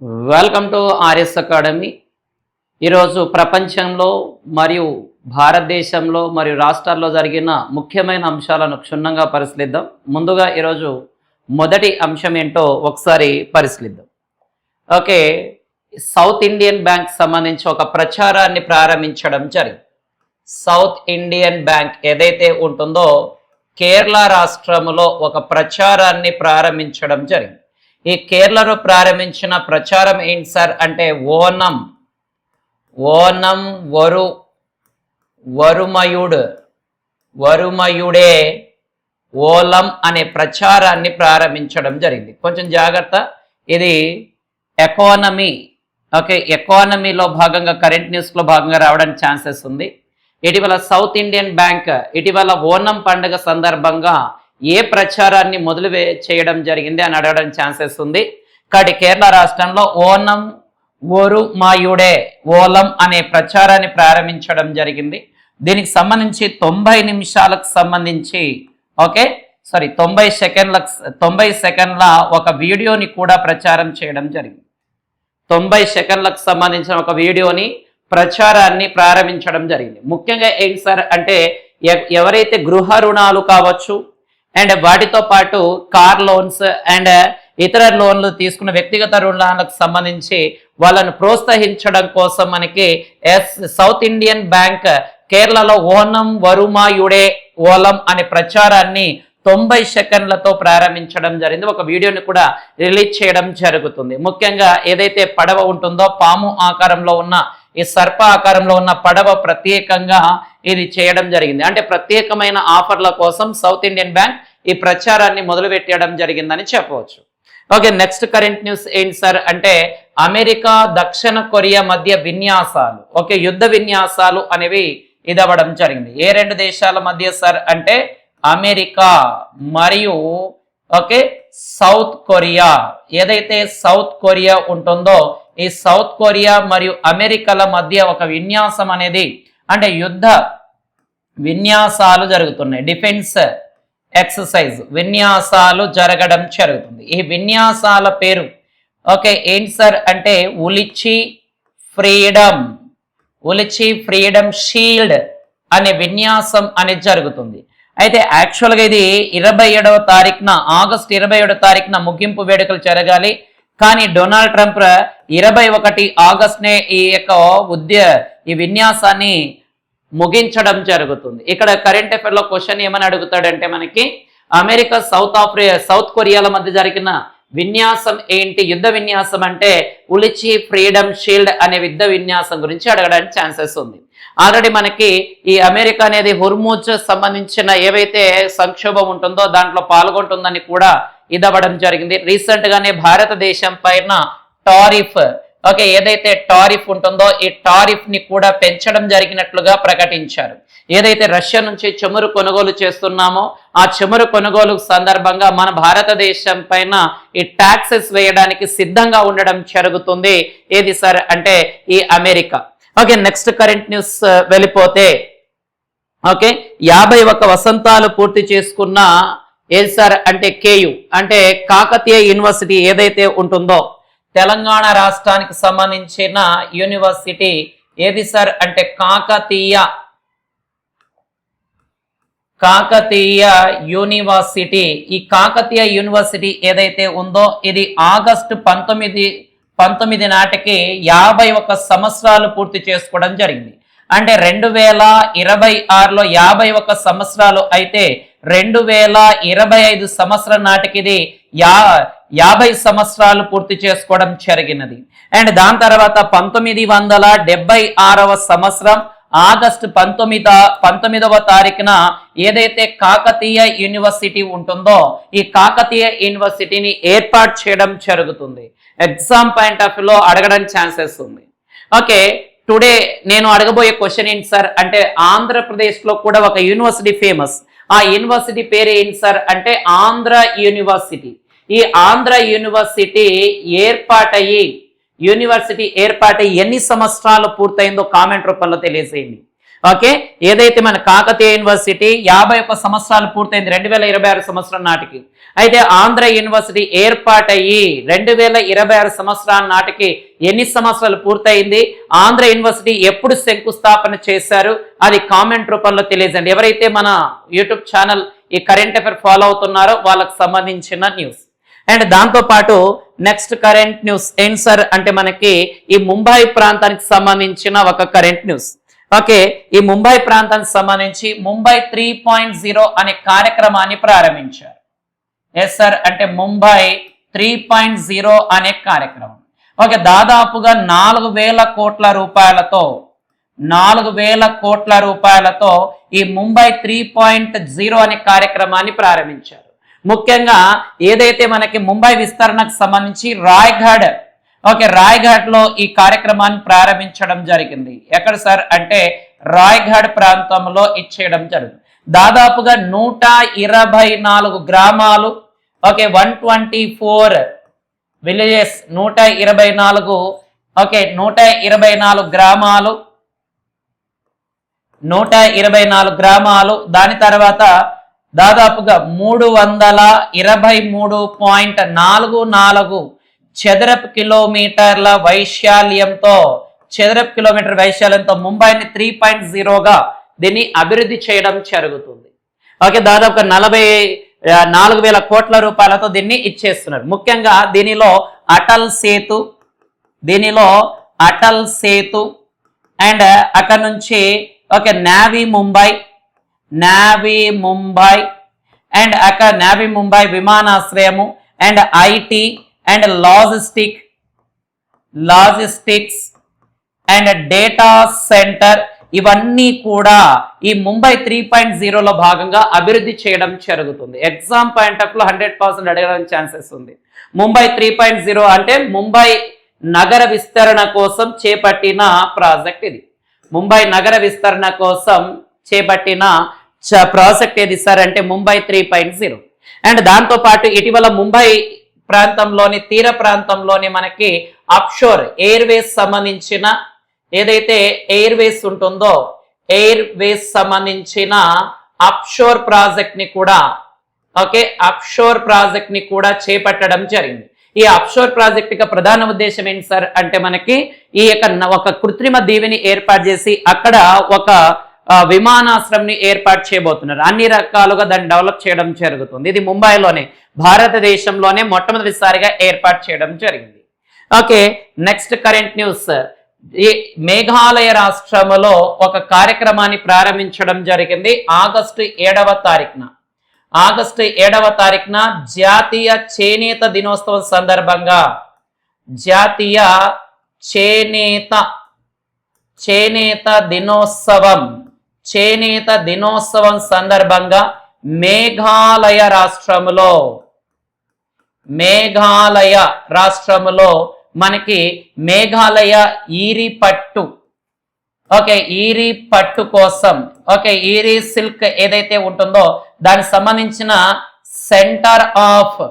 Welcome to RS academy. ఈరోజు ప్రపంచంలో మరియు భారతదేశంలో మరియు రాష్ట్రాల్లో జరిగిన ముఖ్యమైన అంశాలను క్షుణ్ణంగా పరిశీలిద్దాం. ముందుగా ఈరోజు మొదటి అంశం ఏంటో ఒకసారి పరిశీలిద్దాం. ఓకే, సౌత్ ఇండియన్ బ్యాంక్ సంబంధించి ఒక ప్రచారాన్ని ప్రారంభించడం జరిగింది. సౌత్ ఇండియన్ బ్యాంక్ ఏదైతే ఉంటుందో కేరళ రాష్ట్రంలో ఒక ప్రచారాన్ని ప్రారంభించడం జరిగింది. ఈ కేరళలో ప్రారంభించిన ప్రచారం ఏంటి సార్ అంటే ఓనం వరుమయుడే ఓలం అనే ప్రచారాన్ని ప్రారంభించడం జరిగింది. కొంచెం జాగ్రత్త, ఇది ఎకానమీ. ఓకే, ఎకానమీలో భాగంగా కరెంట్ న్యూస్లో భాగంగా రావడానికి ఛాన్సెస్ ఉంది. ఇటీవల సౌత్ ఇండియన్ బ్యాంక్ ఇటీవల ఓనం పండుగ సందర్భంగా ఏ ప్రచారాన్ని మొదలు చేయడం జరిగింది అని అడగడానికి ఛాన్సెస్ ఉంది. కాబట్టి కేరళ రాష్ట్రంలో ఓలం అనే ప్రచారాన్ని ప్రారంభించడం జరిగింది. దీనికి సంబంధించి 90 నిమిషాలకు సంబంధించి 90 సెకండ్ల ఒక వీడియోని కూడా ప్రచారం చేయడం జరిగింది. 90 సెకండ్లకు సంబంధించిన ఒక వీడియోని ప్రచారాన్ని ప్రారంభించడం జరిగింది. ముఖ్యంగా ఏంటి సార్ అంటే ఎవరైతే గృహ రుణాలు కావచ్చు అండ్ వాటితో పాటు కార్ లోన్స్ అండ్ ఇతర లోన్లు తీసుకున్న వ్యక్తిగత రుణాలకు సంబంధించి వాళ్ళను ప్రోత్సహించడం కోసం మనకి సౌత్ ఇండియన్ బ్యాంక్ కేరళలో ఓలం అనే ప్రచారాన్ని 90 సెకండ్లతో ప్రారంభించడం జరిగింది. ఒక వీడియోని కూడా రిలీజ్ చేయడం జరుగుతుంది. ముఖ్యంగా ఏదైతే పడవ ఉంటుందో పాము ఆకారంలో ఉన్న ఈ సర్ప ఆకారంలో ఉన్న పడవ ప్రత్యేకంగా ఇది చేయడం జరిగింది. అంటే ప్రత్యేకమైన ఆఫర్ల కోసం సౌత్ ఇండియన్ బ్యాంక్ ఈ ప్రచారాన్ని మొదలుపెట్టడం జరిగిందని చెప్పవచ్చు. ఓకే, నెక్స్ట్ కరెంట్ న్యూస్ ఏంటి సార్ అంటే అమెరికా దక్షిణ కొరియా మధ్య విన్యాసాలు, యుద్ధ విన్యాసాలు అనేవి ఇదవ్వడం జరిగింది. ఏ రెండు దేశాల మధ్య సార్ అంటే అమెరికా మరియు సౌత్ కొరియా. ఏదైతే సౌత్ కొరియా ఉంటుందో ఈ సౌత్ కొరియా మరియు అమెరికాల మధ్య ఒక విన్యాసం అనేది అంటే యుద్ధ విన్యాసాలు జరుగుతున్నాయి. డిఫెన్స్ ఎక్సర్సైజ్ విన్యాసాలు జరగడం జరుగుతుంది. ఈ విన్యాసాల పేరు ఏంటి సార్ అంటే ఉలిచి ఫ్రీడమ్ షీల్డ్ అనే విన్యాసం అనేది జరుగుతుంది. అయితే యాక్చువల్గా ఇది 27వ తారీఖున ఆగస్టు 27వ తారీఖున ముగింపు వేడుకలు జరగాలి. కానీ డొనాల్డ్ ట్రంప్ 21 ఆగస్టునే ఈ విన్యాసాన్ని ముగించడం జరుగుతుంది. ఇక్కడ కరెంట్ అఫైర్ లో క్వశ్చన్ ఏమని అడుగుతాడంటే మనకి అమెరికా సౌత్ కొరియాల మధ్య జరిగిన విన్యాసం ఏంటి, యుద్ధ విన్యాసం అంటే ఉలిచి ఫ్రీడమ్ షీల్డ్ అనే యుద్ధ విన్యాసం గురించి అడగడానికి ఛాన్సెస్ ఉంది. ఆల్రెడీ మనకి ఈ అమెరికా అనేది హుర్ముజ్ సంబంధించిన ఏవైతే సంక్షోభం ఉంటుందో దాంట్లో పాల్గొంటుందని కూడా ఇదవ్వడం జరిగింది. రీసెంట్ గానే భారతదేశం పైన టారిఫ్ ఏదైతే టారిఫ్ ఉంటుందో ఈ టారిఫ్ ని కూడా పెంచడం జరిగినట్లుగా ప్రకటించారు. ఏదైతే రష్యా నుంచి చమురు కొనుగోలు చేస్తున్నామో ఆ చమురు కొనుగోలు సందర్భంగా మన భారతదేశం పైన ఈ ట్యాక్సెస్ వేయడానికి సిద్ధంగా ఉండడం జరుగుతుంది. ఏది సార్ అంటే ఈ అమెరికా. నెక్స్ట్ కరెంట్ న్యూస్ వెళ్ళిపోతే 51 వసంతాలు పూర్తి చేసుకున్న ఏది సార్ అంటే కేయు అంటే కాకతీయ యూనివర్సిటీ ఏదైతే ఉంటుందో తెలంగాణ రాష్ట్రానికి సంబంధించిన యూనివర్సిటీ ఏది సార్ అంటే కాకతీయ యూనివర్సిటీ. ఈ కాకతీయ యూనివర్సిటీ ఏదైతే ఉందో ఇది ఆగస్టు 19 నాటికి 51 సంవత్సరాలు పూర్తి చేసుకోవడం జరిగింది. అంటే 2026లో 51 సంవత్సరాలు అయితే 2025 సంవత్సరం నాటికి ఇది 50 సంవత్సరాలు పూర్తి చేసుకోవడం జరిగినది. అండ్ దాని తర్వాత 1976వ సంవత్సరం ఆగస్టు 19వ తారీఖున ఏదైతే కాకతీయ యూనివర్సిటీ ఉంటుందో ఈ కాకతీయ యూనివర్సిటీని ఏర్పాటు చేయడం జరుగుతుంది. ఎగ్జామ్ పాయింట్ ఆఫ్ వ్యూలో అడగడానికి ఛాన్సెస్ ఉంది. టుడే నేను అడగబోయే క్వశ్చన్ ఏంటి సార్ అంటే ఆంధ్రప్రదేశ్ లో కూడా ఒక యూనివర్సిటీ ఫేమస్. ఆ యూనివర్సిటీ పేరు ఏంటి సార్ అంటే ఆంధ్ర యూనివర్సిటీ. ఈ ఆంధ్ర యూనివర్సిటీ ఏర్పాటయ్యి ఎన్ని సంవత్సరాలు పూర్తయిందో కామెంట్ రూపంలో తెలియజేయండి. ఓకే, ఏదైతే మన కాకతీయ యూనివర్సిటీ 51 సంవత్సరాలు పూర్తయింది 2026 సంవత్సరం నాటికి. అయితే ఆంధ్ర యూనివర్సిటీ ఏర్పాటయ్యి 2026 సంవత్సరాల నాటికి ఎన్ని సంవత్సరాలు పూర్తయింది, ఆంధ్ర యూనివర్సిటీ ఎప్పుడు శంకుస్థాపన చేశారు, అది కామెంట్ రూపంలో తెలియజేయండి. ఎవరైతే మన యూట్యూబ్ ఛానల్ ఈ కరెంట్ అఫైర్ ఫాలో అవుతున్నారో వాళ్ళకి సంబంధించిన న్యూస్. అండ్ దాంతో పాటు నెక్స్ట్ కరెంట్ న్యూస్ ఏంటి సార్ అంటే మనకి ఈ ముంబై ప్రాంతానికి సంబంధించిన ఒక కరెంట్ న్యూస్. ఓకే, ఈ ముంబై ప్రాంతానికి సంబంధించి ముంబై 3.0 అనే కార్యక్రమాన్ని ప్రారంభించారు. ఎస్ సార్ అంటే ముంబై 3.0 అనే కార్యక్రమం. ఓకే, దాదాపుగా 4,000 కోట్ల రూపాయలతో ఈ ముంబై 3.0 అనే కార్యక్రమాన్ని ప్రారంభించారు. ముఖ్యంగా ఏదైతే మనకి ముంబై విస్తరణకు సంబంధించి రాయ్గఢ్ లో ఈ కార్యక్రమాన్ని ప్రారంభించడం జరిగింది. ఎక్కడ సార్ అంటే రాయ్గఢ్ ప్రాంతంలో ఇచ్చేయడం జరిగింది. దాదాపుగా 124 గ్రామాలు, ఓకే 124 విలేజెస్, 124 గ్రామాలు, దాని తర్వాత దాదాపుగా 323.44 చదరపు కిలోమీటర్ల వైశాల్యంతో ముంబైని 3.0గా దీన్ని అభివృద్ధి చేయడం జరుగుతుంది. ఓకే, దాదాపుగా 44,000 కోట్ల రూపాయలతో దీన్ని ఇచ్చేస్తున్నారు. ముఖ్యంగా దీనిలో అటల్ సేతు అండ్ అక్కడ నుంచి ఓకే నావీ ముంబై అండ్ నావీ ముంబై విమానాశ్రయము and IT and logistics and data center, ఇవన్నీ కూడా ఈ ముంబై 3.0లో భాగంగా అభివృద్ధి చేయడం జరుగుతుంది. ఎగ్జామ్ పాయింట్ ఆఫ్ లో 100% అడగడానికి ఛాన్సెస్ ఉంది. ముంబై 3.0 అంటే ముంబై నగర విస్తరణ కోసం చేపట్టిన ప్రాజెక్ట్ ఇది. ముంబై నగర విస్తరణ కోసం చేపట్టిన ప్రాజెక్ట్ ఏది సార్ అంటే ముంబై 3.0. అండ్ దాంతో పాటు ఇటీవల ముంబై ప్రాంతంలోని తీర ప్రాంతంలోని మనకి అప్షోర్ ఎయిర్వేస్ సంబంధించిన ఏదైతే ఎయిర్వేస్ ఉంటుందో ఎయిర్వేస్ సంబంధించిన అప్షోర్ ప్రాజెక్ట్ ని కూడా చేపట్టడం జరిగింది. ఈ అప్షోర్ ప్రాజెక్ట్ యొక్క ప్రధాన ఉద్దేశం ఏంటి సార్ అంటే మనకి ఈ యొక్క ఒక కృత్రిమ దీవిని ఏర్పాటు చేసి అక్కడ ఒక విమానాశ్రయంని ఏర్పాటు చేయబోతున్నారు. అన్ని రకాలుగా దాన్ని డెవలప్ చేయడం జరుగుతుంది. ఇది ముంబైలోనే భారతదేశంలోనే మొట్టమొదటిసారిగా ఏర్పాటు చేయడం జరిగింది. Okay, next current news. ఈ మేఘాలయ రాష్ట్రంలో ఒక కార్యక్రమాన్ని ప్రారంభించడం జరిగింది ఆగస్టు 7వ తారీఖున జాతీయ చేనేత దినోత్సవం సందర్భంగా చేనేత దినోత్సవం సందర్భంగా మేఘాలయ రాష్ట్రములో మనకి మేఘాలయ ఈరి పట్టు కోసం ఈరి సిల్క్ ఏదైతే ఉంటుందో దానికి సంబంధించిన సెంటర్ ఆఫ్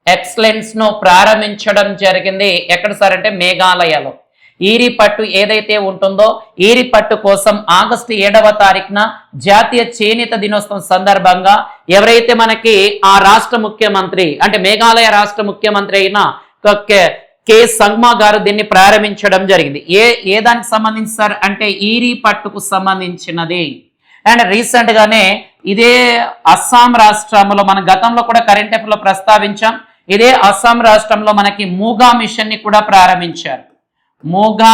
ఎక్సలెన్స్ ను ప్రారంభించడం జరిగింది. ఎక్కడ సార్ అంటే మేఘాలయలో. ఈరి పట్టు ఏదైతే ఉంటుందో ఈరి పట్టు కోసం ఆగస్టు 7వ తారీఖున జాతీయ చేనేత దినోత్సవం సందర్భంగా ఎవరైతే మనకి ఆ రాష్ట్ర ముఖ్యమంత్రి అంటే మేఘాలయ రాష్ట్ర ముఖ్యమంత్రి అయిన కె సంగ్మా గారు దీన్ని ప్రారంభించడం జరిగింది. ఏ దానికి సంబంధించి సార్ అంటే ఈరి పట్టుకు సంబంధించినది. అండ్ రీసెంట్ గానే ఇదే అస్సాం రాష్ట్రంలో మన గతంలో కూడా కరెంట్ అఫైర్స్ లో ప్రస్తావించాం. ఇదే అస్సాం రాష్ట్రంలో మనకి మూగా మిషన్ ని కూడా ప్రారంభించారు. మూగా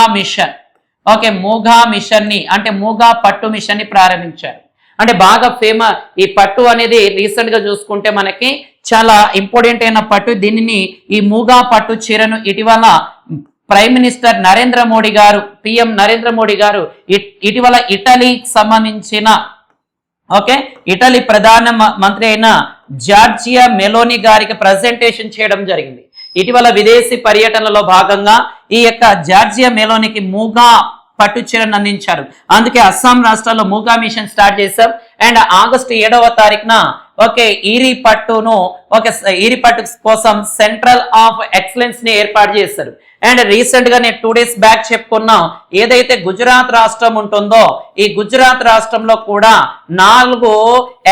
మిషన్ ని అంటే మూగా పట్టు మిషన్ ని ప్రారంభించారు. అంటే బాగా ఫేమస్ ఈ పట్టు అనేది రీసెంట్ గా చూసుకుంటే మనకి చాలా ఇంపార్టెంట్ అయిన పట్టు. దీనిని ఈ మూగా పట్టు చీరను ఇటీవల ప్రైమ్ మినిస్టర్ నరేంద్ర మోడీ గారు పిఎం నరేంద్ర మోడీ గారు ఇటీవల ఇటలీకి సంబంధించిన ఇటలీ ప్రధాన మంత్రి అయిన జార్జియా మెలోని గారికి ప్రజెంటేషన్ చేయడం జరిగింది. ఇటీవల విదేశీ పర్యటనలో భాగంగా ఈ యొక్క జార్జియా మెలోనికి మూగా పట్టు చీరను అందించారు. అందుకే అస్సాం రాష్ట్రంలో మూగా మిషన్ స్టార్ట్ చేశాం. అండ్ ఆగస్టు 7వ తారీఖున ఈరి పట్టు కోసం సెంట్రల్ ఆఫ్ ఎక్సలెన్స్ ని ఏర్పాటు చేశారు. అండ్ రీసెంట్ గా నేను 2 days బ్యాక్ చెప్పుకున్నాం, ఏదైతే గుజరాత్ రాష్ట్రం ఉంటుందో ఈ గుజరాత్ రాష్ట్రంలో కూడా 4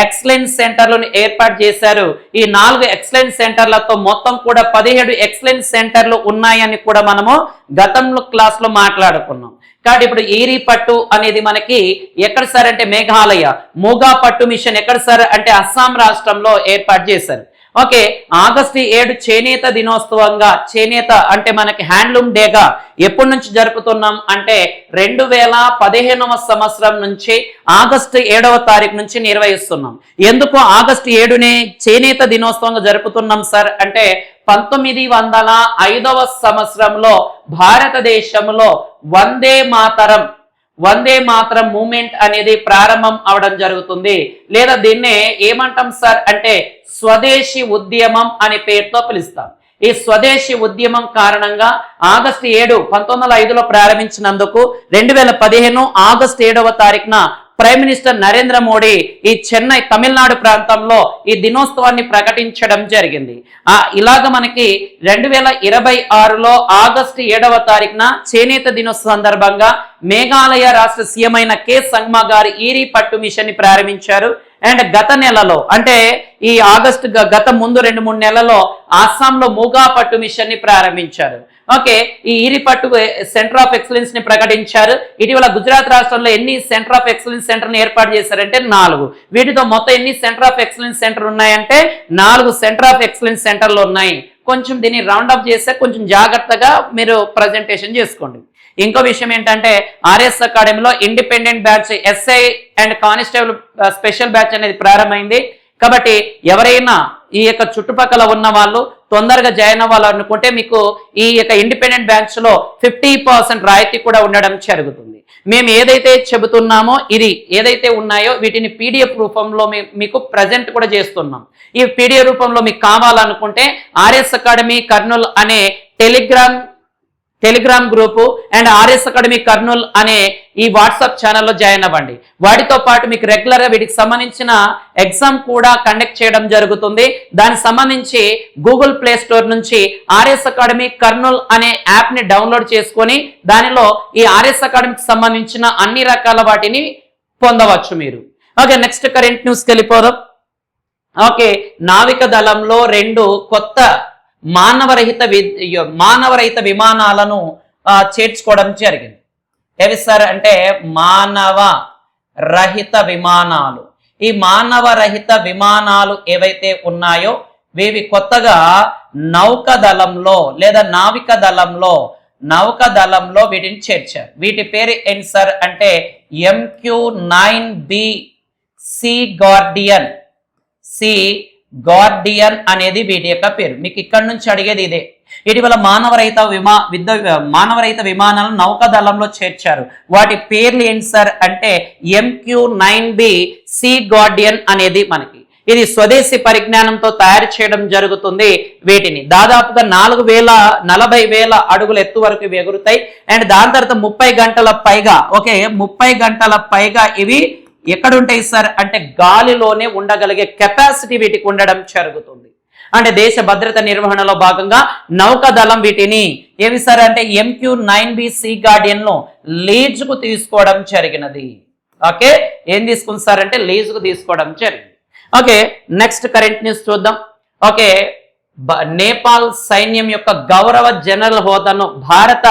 ఎక్సలెన్స్ సెంటర్లను ఏర్పాటు చేశారు. ఈ 4 ఎక్సలెన్స్ సెంటర్లతో మొత్తం కూడా 17 ఎక్సలెన్స్ సెంటర్లు ఉన్నాయని కూడా మనము గతంలో క్లాస్ లో మాట్లాడుకున్నాం. కాబట్టి ఇప్పుడు ఈరి పట్టు అనేది మనకి ఎక్కడ సార్ అంటే మేఘాలయ. మూగా పట్టు మిషన్ ఎక్కడ సార్ అంటే అస్సాం రాష్ట్రంలో ఏర్పాటు చేశారు. ఓకే, ఆగస్టు 7 చేనేత దినోత్సవంగా, చేనేత అంటే మనకి హ్యాండ్లూమ్ డేగా ఎప్పటి నుంచి జరుపుతున్నాం అంటే 2015వ సంవత్సరం నుంచి ఆగస్టు 7వ తారీఖు నుంచి నిర్వహిస్తున్నాం. ఎందుకు ఆగస్టు 7నే చేనేత దినోత్సవంగా జరుపుతున్నాం సార్ అంటే 1905వ సంవత్సరంలో భారతదేశంలో వందే మాతరం మూమెంట్ అనేది ప్రారంభం అవడం జరుగుతుంది. లేదా దీన్నే ఏమంటాం సార్ అంటే స్వదేశీ ఉద్యమం అనే పేరుతో పిలుస్తాం. ఈ స్వదేశీ ఉద్యమం కారణంగా ఆగస్టు 7 1905లో ప్రారంభించినందుకు 2015 ఆగస్టు 7వ తారీఖున ప్రైమ్ మినిస్టర్ నరేంద్ర మోడీ ఈ చెన్నై తమిళనాడు ప్రాంతంలో ఈ దినోత్సవాన్ని ప్రకటించడం జరిగింది. ఇలాగ మనకి 2026లో ఆగస్టు 7వ తారీఖున చేనేత దినోత్సవం సందర్భంగా మేఘాలయ రాష్ట్ర సీఎం అయిన కె సంగ్మా గారు ఈరి పట్టు మిషన్ ని ప్రారంభించారు. అండ్ గత నెలలో అంటే ఈ ఆగస్టు గత ముందు 2-3 నెలల్లో అస్సాంలో మూగా పట్టు మిషన్ ని ప్రారంభించారు. ఓకే, ఈ ఈరి పట్టు సెంటర్ ఆఫ్ ఎక్సలెన్స్ ని ప్రకటించారు. ఇటీవల గుజరాత్ రాష్ట్రంలో ఎన్ని సెంటర్ ఆఫ్ ఎక్సలెన్స్ సెంటర్ ని ఏర్పాటు చేశారంటే 4. వీటితో మొత్తం ఎన్ని సెంటర్ ఆఫ్ ఎక్సలెన్స్ సెంటర్ ఉన్నాయంటే 4 సెంటర్ ఆఫ్ ఎక్సలెన్స్ సెంటర్లు ఉన్నాయి. కొంచెం దీన్ని రౌండ్ అప్ చేస్తే కొంచెం జాగ్రత్తగా మీరు ప్రజెంటేషన్ చేసుకోండి. ఇంకో విషయం ఏంటంటే ఆర్ఎస్ అకాడమీలో independent batch SI and constable special batch అనేది ప్రారంభమైంది. కాబట్టి ఎవరైనా ఈ యొక్క చుట్టుపక్కల ఉన్న వాళ్ళు తొందరగా జాయిన్ అవ్వాలనుకుంటే మీకు ఈ యొక్క ఇండిపెండెంట్ బ్యాచ్ లో 50% రాయితీ కూడా ఉండడం జరుగుతుంది. మేము ఏదైతే చెబుతున్నామో ఇది ఏదైతే ఉన్నాయో వీటిని పీడిఎఫ్ రూపంలో మీకు ప్రజెంట్ కూడా చేస్తున్నాం. ఈ పీడిఎఫ్ రూపంలో మీకు కావాలనుకుంటే ఆర్ఎస్ అకాడమీ కర్నూలు అనే Telegram group and RS academy Kurnool అనే ఈ వాట్సాప్ ఛానల్లో జాయిన్ అవ్వండి. వాటితో పాటు మీకు రెగ్యులర్ గా వీటికి సంబంధించిన ఎగ్జామ్ కూడా కండక్ట్ చేయడం జరుగుతుంది. దానికి సంబంధించి గూగుల్ ప్లే స్టోర్ నుంచి ఆర్ఎస్ అకాడమీ కర్నూల్ అనే యాప్ ని డౌన్లోడ్ చేసుకొని దానిలో ఈ ఆర్ఎస్ అకాడమీకి సంబంధించిన అన్ని రకాల వాటిని పొందవచ్చు మీరు. ఓకే, నెక్స్ట్ కరెంట్ న్యూస్కి వెళ్ళిపోదాం. ఓకే, నావిక దళంలో 2 కొత్త మానవరహిత విమానాలను చేర్చుకోవడం జరిగింది. ఏవి సార్ అంటే మానవ రహిత విమానాలు. ఈ మానవ రహిత విమానాలు ఏవైతే ఉన్నాయో ఇవి కొత్తగా నౌకాదళంలో లేదా నావిక దళంలో వీటిని చేర్చారు. వీటి పేరు ఏంటి సార్ అంటే MQ-9B సీ గార్డియన్ అనేది వీటి యొక్క పేరు. మీకు ఇక్కడ నుంచి అడిగేది ఇదే. ఇటీవల మానవరహిత విమానాలను నౌకాదళంలో చేర్చారు. వాటి పేర్లు ఏంటి సార్ అంటే MQ-9B సీ గార్డియన్ అనేది మనకి ఇది స్వదేశీ పరిజ్ఞానంతో తయారు చేయడం జరుగుతుంది. వీటిని దాదాపుగా 40,000 అడుగుల ఎత్తు వరకు ఇవి ఎగురుతాయి. అండ్ దాని తర్వాత 30 గంటల పైగా 30 గంటల పైగా ఇవి ఎక్కడ ఉంటాయి సార్ అంటే గాలిలోనే ఉండగలిగే కెపాసిటీ వీటికి ఉండడం జరుగుతుంది. అంటే దేశ భద్రత నిర్వహణలో భాగంగా నౌకాదళం వీటిని ఏమి సార్ అంటే MQ-9B సీ గార్డియన్ లో లీజుకు తీసుకోవడం జరిగినది. ఓకే, ఏం తీసుకుంది సార్ అంటే లీజుకు తీసుకోవడం జరిగింది. ఓకే, నెక్స్ట్ కరెంట్ న్యూస్ చూద్దాం. ఓకే, నేపాల్ సైన్యం యొక్క గౌరవ జనరల్ హోదాను భారత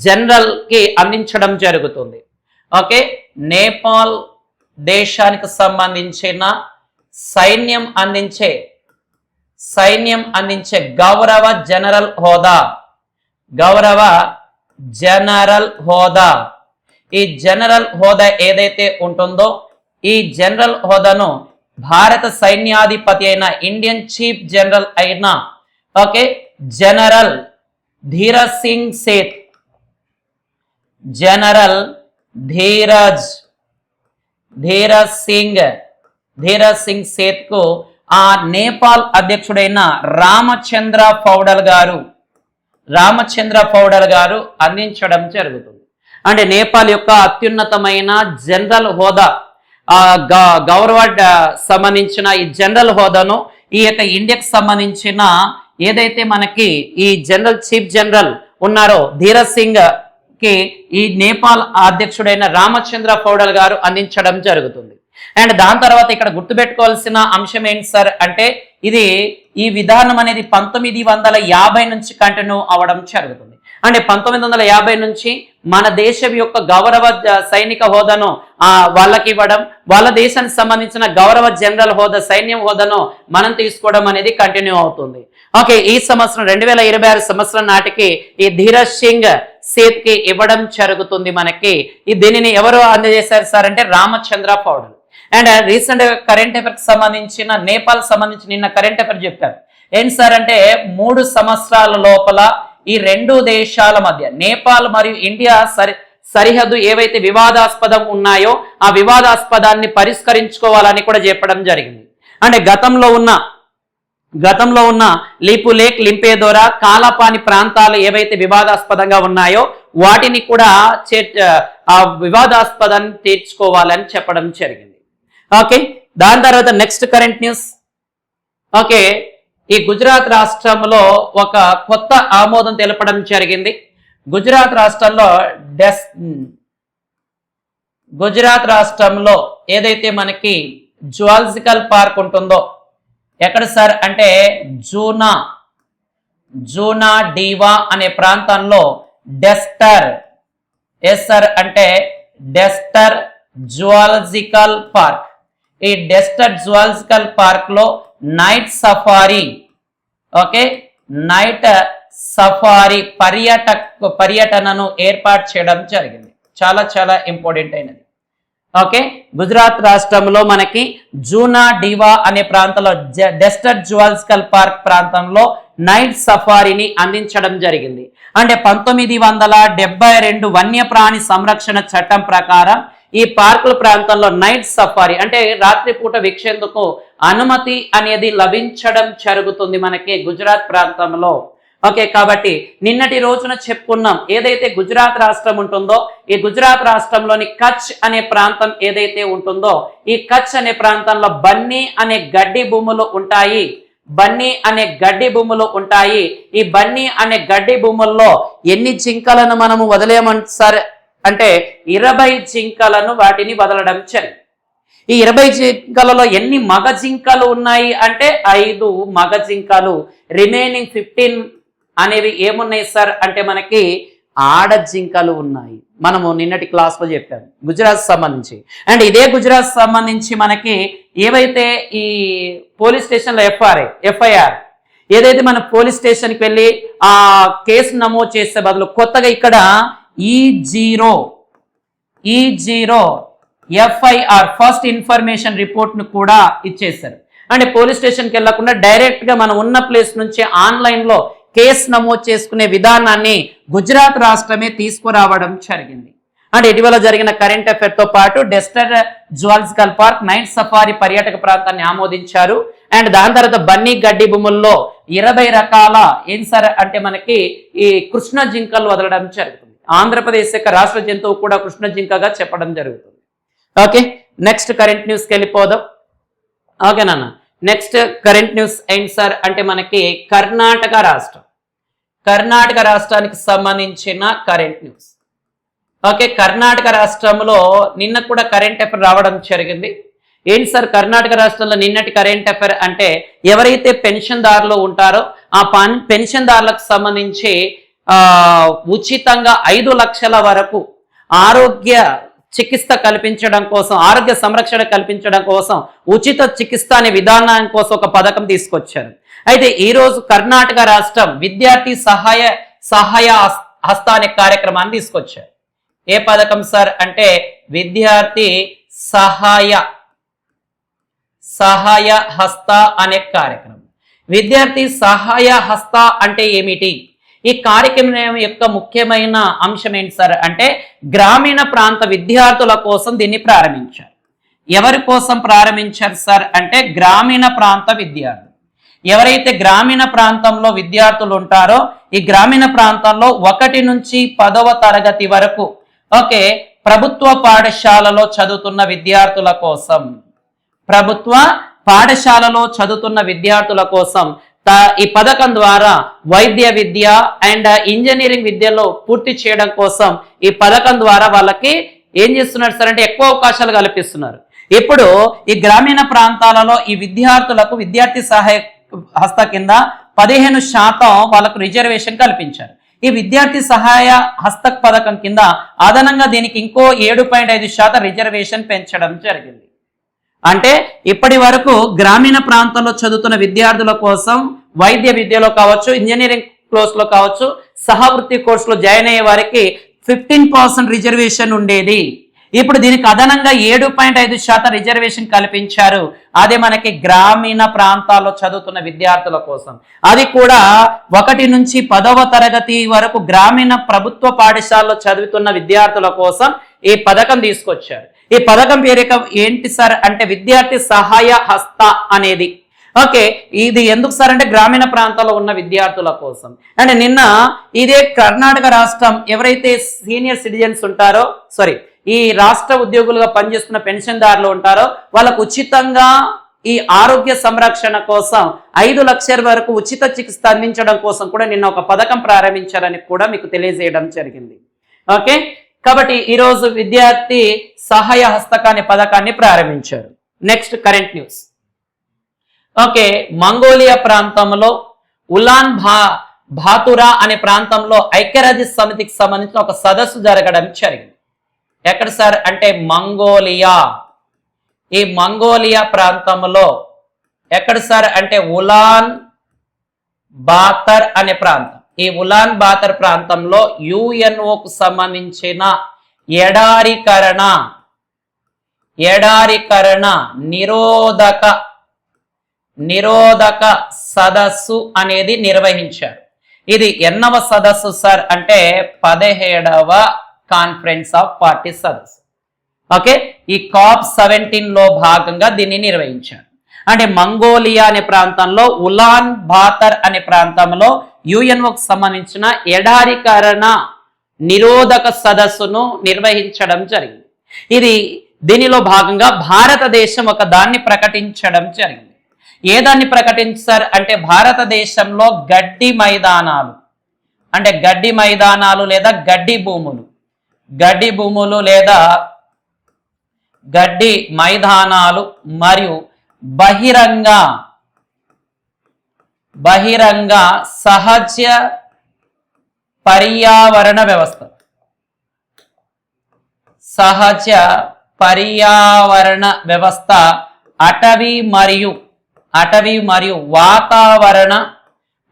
జనరల్ కి అందించడం జరుగుతుంది. ఓకే, నేపాల్ దేశానికి సంబంధించిన సైన్యం అందించే గౌరవ జనరల్ హోదా ఈ జనరల్ హోదా ఏదైతే ఉంటుందో ఈ జనరల్ హోదాను భారత సైన్యాధిపతి అయిన ఇండియన్ చీఫ్ జనరల్ అయిన ఓకే జనరల్ ధీరజ్ సింగ్ సేత్ ధీరజ్ సింగ్ సేత్ కు ఆ నేపాల్ అధ్యక్షుడైన రామచంద్ర పౌడల్ గారు అందించడం జరుగుతుంది. అంటే నేపాల్ యొక్క అత్యున్నతమైన జనరల్ హోదా గౌరవ సంబంధించిన ఈ జనరల్ హోదాను ఈ యొక్క ఇండియాకి సంబంధించిన ఏదైతే మనకి ఈ చీఫ్ జనరల్ ఉన్నారో ధీరజ్ సింగ్ కి ఈ నేపాల్ అధ్యక్షుడైన రామచంద్ర పౌడల్ గారు అందించడం జరుగుతుంది. అండ్ దాని తర్వాత ఇక్కడ గుర్తుపెట్టుకోవాల్సిన అంశం ఏంటి సార్ అంటే ఇది ఈ విధానం అనేది 1950 నుంచి కంటిన్యూ అవ్వడం జరుగుతుంది. అంటే 1950 నుంచి మన దేశం యొక్క గౌరవ సైనిక హోదాను వాళ్ళకి ఇవ్వడం, వాళ్ళ దేశానికి సంబంధించిన గౌరవ జనరల్ హోదా సైన్యం హోదాను మనం తీసుకోవడం అనేది కంటిన్యూ అవుతుంది. ఓకే, ఈ సంవత్సరం 2026 సంవత్సరం నాటికి ఈ ధీరజ్ సింగ్ సేత్ కి ఇవ్వడం జరుగుతుంది. మనకి దీనిని ఎవరు అందజేశారు సార్ అంటే Ramachandra Paudel. And recent current affair కి సంబంధించిన నేపాల్ సంబంధించి నిన్న కరెంట్ అఫైర్ చెప్పారు. ఏంటి సార్ అంటే 3 సంవత్సరాల లోపల ఈ రెండు దేశాల మధ్య నేపాల్ మరియు ఇండియా సరిహద్దు ఏవైతే వివాదాస్పదం ఉన్నాయో ఆ వివాదాస్పదాన్ని పరిష్కరించుకోవాలని కూడా చెప్పడం జరిగింది. అంటే గతంలో ఉన్న లీపు లేక్, లింపేదోరా, కాలాపాని ప్రాంతాలు ఏవైతే వివాదాస్పదంగా ఉన్నాయో వాటిని కూడా ఆ వివాదాస్పదాన్ని తీర్చుకోవాలని చెప్పడం జరిగింది. ఓకే, దాని తర్వాత నెక్స్ట్ కరెంట్ న్యూస్. ఓకే, ఈ గుజరాత్ రాష్ట్రంలో ఒక కొత్త ఆమోదం తెలపడం జరిగింది. గుజరాత్ రాష్ట్రంలో ఏదైతే మనకి జువాలజికల్ పార్క్ ఉంటుందో ఎక్కడ సార్ అంటే జూనా డీవా అనే ప్రాంతంలో డెస్టర్ అంటే డెస్టర్ జువాలజికల్ పార్క్. ఈ డెస్టర్ జువాలజికల్ పార్క్ లో night safari, okay, night safari పర్యటనను ఏర్పాటు చేయడం జరిగింది. చాలా చాలా ఇంపార్టెంట్ అయినది. ఓకే, గుజరాత్ రాష్ట్రంలో మనకి జూనా డివా అనే ప్రాంతంలో డెస్టర్ జువాలజికల్ పార్క్ ప్రాంతంలో నైట్ సఫారీని అందించడం జరిగింది. అంటే 1972 వన్యప్రాణి సంరక్షణ చట్టం ప్రకారం ఈ పార్కుల ప్రాంతంలో నైట్ సఫారీ అంటే రాత్రిపూట వీక్షేందుకు అనుమతి అనేది లభించడం జరుగుతుంది మనకి గుజరాత్ ప్రాంతంలో. ఓకే, కాబట్టి నిన్నటి రోజున చెప్పుకున్నాం ఏదైతే గుజరాత్ రాష్ట్రం ఉంటుందో ఈ గుజరాత్ రాష్ట్రంలోని కచ్ అనే ప్రాంతం ఏదైతే ఉంటుందో ఈ కచ్ అనే ప్రాంతంలో బన్నీ అనే గడ్డి భూములు ఉంటాయి. ఈ బన్నీ అనే గడ్డి భూముల్లో ఎన్ని జింకలను మనము వదిలేయమంటారు అంటే 20 జింకలను వాటిని వదలడం జరిగింది. ఈ 20 జింకలలో ఎన్ని మగ జింకలు ఉన్నాయి అంటే 5 మగ జింకలు, రిమైనింగ్ 15 అనేవి ఏమున్నాయి సార్ అంటే మనకి ఆడ జింకలు ఉన్నాయి. మనము నిన్నటి క్లాస్లో చెప్పాము గుజరాత్ సంబంధించి. అండ్ ఇదే గుజరాత్ సంబంధించి మనకి ఏవైతే ఈ పోలీస్ స్టేషన్లో ఎఫ్ఐఆర్ ఏదైతే మన పోలీస్ స్టేషన్కి వెళ్ళి ఆ కేసు నమోదు చేసే బదులు కొత్తగా ఇక్కడ E0 FIR first information report ను కూడా ఇచ్చేసారు. అంటే పోలీస్ స్టేషన్కి వెళ్లకుండా డైరెక్ట్ గా మనం ఉన్న ప్లేస్ నుంచి ఆన్లైన్ లో కేసు నమోదు చేసుకునే విధానాన్ని గుజరాత్ రాష్ట్రమే తీసుకురావడం జరిగింది. అంటే ఇటీవల జరిగిన కరెంట్ అఫైర్ తో పాటు డెస్టర్ జువాలజికల్ పార్క్ నైట్ సఫారీ పర్యాటక ప్రాంతాన్ని ఆమోదించారు. అండ్ దాని తర్వాత బన్నీ గడ్డి భూముల్లో 20 రకాల ఏం సార్ అంటే మనకి ఈ కృష్ణ జింకలు వదలడం జరుగుతుంది. ఆంధ్రప్రదేశ్ యొక్క రాష్ట్ర జంతువు కూడా కృష్ణ జింకగా చెప్పడం జరుగుతుంది. ఓకే, నెక్స్ట్ కరెంట్ న్యూస్కి వెళ్ళిపోదాం. ఓకే నాన్న, నెక్స్ట్ కరెంట్ న్యూస్ ఏంటి సార్ అంటే మనకి కర్ణాటక రాష్ట్రానికి సంబంధించిన కరెంట్ న్యూస్. ఓకే, కర్ణాటక రాష్ట్రంలో నిన్న కూడా కరెంట్ అఫైర్ రావడం జరిగింది. ఏంటి సార్ కర్ణాటక రాష్ట్రంలో నిన్నటి కరెంట్ అఫైర్ అంటే ఎవరైతే పెన్షన్దారులు ఉంటారో ఆ పెన్షన్దారులకు సంబంధించి ఉచితంగా 5 లక్షల వరకు ఆరోగ్య చికిత్స కల్పించడం కోసం, ఆరోగ్య సంరక్షణ కల్పించడం కోసం ఉచిత చికిత్స అనే విధానం కోసం ఒక పథకం తీసుకొచ్చారు. అయితే ఈ రోజు కర్ణాటక రాష్ట్రం విద్యార్థి సహాయ హస్త అనే కార్యక్రమాన్ని తీసుకొచ్చారు. ఏ పథకం సార్ అంటే విద్యార్థి సహాయ హస్త అనే కార్యక్రమం. విద్యార్థి సహాయ హస్త అంటే ఏమిటి? ఈ కార్యక్రమం యొక్క ముఖ్యమైన అంశం ఏంటి సార్ అంటే గ్రామీణ ప్రాంత విద్యార్థుల కోసం దీన్ని ప్రారంభించారు. ఎవరి కోసం ప్రారంభించారు సార్ అంటే గ్రామీణ ప్రాంత విద్యార్థులు. ఎవరైతే గ్రామీణ ప్రాంతంలో విద్యార్థులు ఉంటారో ఈ గ్రామీణ ప్రాంతంలో 1 నుంచి 10వ తరగతి వరకు ఓకే ప్రభుత్వ పాఠశాలలో చదువుతున్న విద్యార్థుల కోసం ఈ పథకం ద్వారా వైద్య విద్య అండ్ ఇంజనీరింగ్ విద్యలో పూర్తి చేయడం కోసం ఈ పథకం ద్వారా వాళ్ళకి ఏం చేస్తున్నారు సార్ అంటే ఎక్కువ అవకాశాలు కల్పిస్తున్నారు. ఇప్పుడు ఈ గ్రామీణ ప్రాంతాలలో ఈ విద్యార్థులకు విద్యార్థి సహాయ హస్త కింద 15% వాళ్ళకు రిజర్వేషన్ కల్పించారు. ఈ విద్యార్థి సహాయ హస్తక్ పథకం కింద అదనంగా దీనికి ఇంకో 7.5% రిజర్వేషన్ పెంచడం జరిగింది. అంటే ఇప్పటి వరకు గ్రామీణ ప్రాంతాల్లో చదువుతున్న విద్యార్థుల కోసం వైద్య విద్యలో కావచ్చు, ఇంజనీరింగ్ కోర్సులో కావచ్చు, సహవృత్తి కోర్సులో జాయిన్ అయ్యే వారికి 15% రిజర్వేషన్ ఉండేది. ఇప్పుడు దీనికి అదనంగా 7.5% రిజర్వేషన్ కల్పించారు. అదే మనకి గ్రామీణ ప్రాంతాల్లో చదువుతున్న విద్యార్థుల కోసం. అది కూడా 1 నుంచి 10వ తరగతి వరకు గ్రామీణ ప్రభుత్వ పాఠశాలలో చదువుతున్న విద్యార్థుల కోసం ఈ పథకం తీసుకొచ్చారు. ఈ పథకం పేరు ఏంటి సార్ అంటే విద్యార్థి సహాయ హస్త అనేది. ఓకే, ఇది ఎందుకు సార్ అంటే గ్రామీణ ప్రాంతాల్లో ఉన్న విద్యార్థుల కోసం. అంటే నిన్న ఇదే కర్ణాటక రాష్ట్రం ఎవరైతే సీనియర్ సిటిజన్స్ ఉంటారో ఈ రాష్ట్ర ఉద్యోగులుగా పనిచేస్తున్న పెన్షన్దారులు ఉంటారో వాళ్ళకు ఉచితంగా ఈ ఆరోగ్య సంరక్షణ కోసం 5 లక్షల వరకు ఉచిత చికిత్స అందించడం కోసం కూడా నిన్న ఒక పథకం ప్రారంభించారని కూడా మీకు తెలియజేయడం జరిగింది. ఓకే, కాబట్టి ఈరోజు విద్యార్థి సహాయ హస్తకాన్ని పథకాన్ని ప్రారంభించారు. Next current news. Okay, Mongolia ప్రాంతంలో ఉలాన్ బాతురా అనే ప్రాంతంలో ఐక్యరాజ్య సమితికి సంబంధించిన ఒక సదస్సు జరగడం జరిగింది. ఎక్కడ సార్ అంటే మంగోలియా. ఈ మంగోలియా ప్రాంతంలో ఎక్కడ సార్ అంటే ఉలాన్ బాతర్ అనే ప్రాంతం. ఈ ఉలాన్ బాతర్ ప్రాంతంలో యుఎన్ఓకు సంబంధించిన ఎడారీకరణ నిరోధక సదస్సు అనేది నిర్వహించారు. ఇది ఎన్నవ సదస్సు సార్ అంటే 17వ కాన్ఫరెన్స్ ఆఫ్ పార్టీ సదస్సు. ఓకే, ఈ COP17 లో భాగంగా దీన్ని నిర్వహించారు. అంటే మంగోలియా అనే ప్రాంతంలో ఉలాన్ బాతర్ అనే ప్రాంతంలో యుఎన్ఓకు సంబంధించిన ఎడారీకరణ నిరోధక సదస్సును నిర్వహించడం జరిగింది. దీనిలో భాగంగా భారతదేశం ఒక దాన్ని ప్రకటించడం జరిగింది. ఏ దాన్ని ప్రకటించారు అంటే భారతదేశంలో గడ్డి మైదానాలు లేదా గడ్డి భూములు లేదా గడ్డి మైదానాలు మరియు బహిరంగ సహజ పర్యావరణ వ్యవస్థ అటవీ మరియు వాతావరణ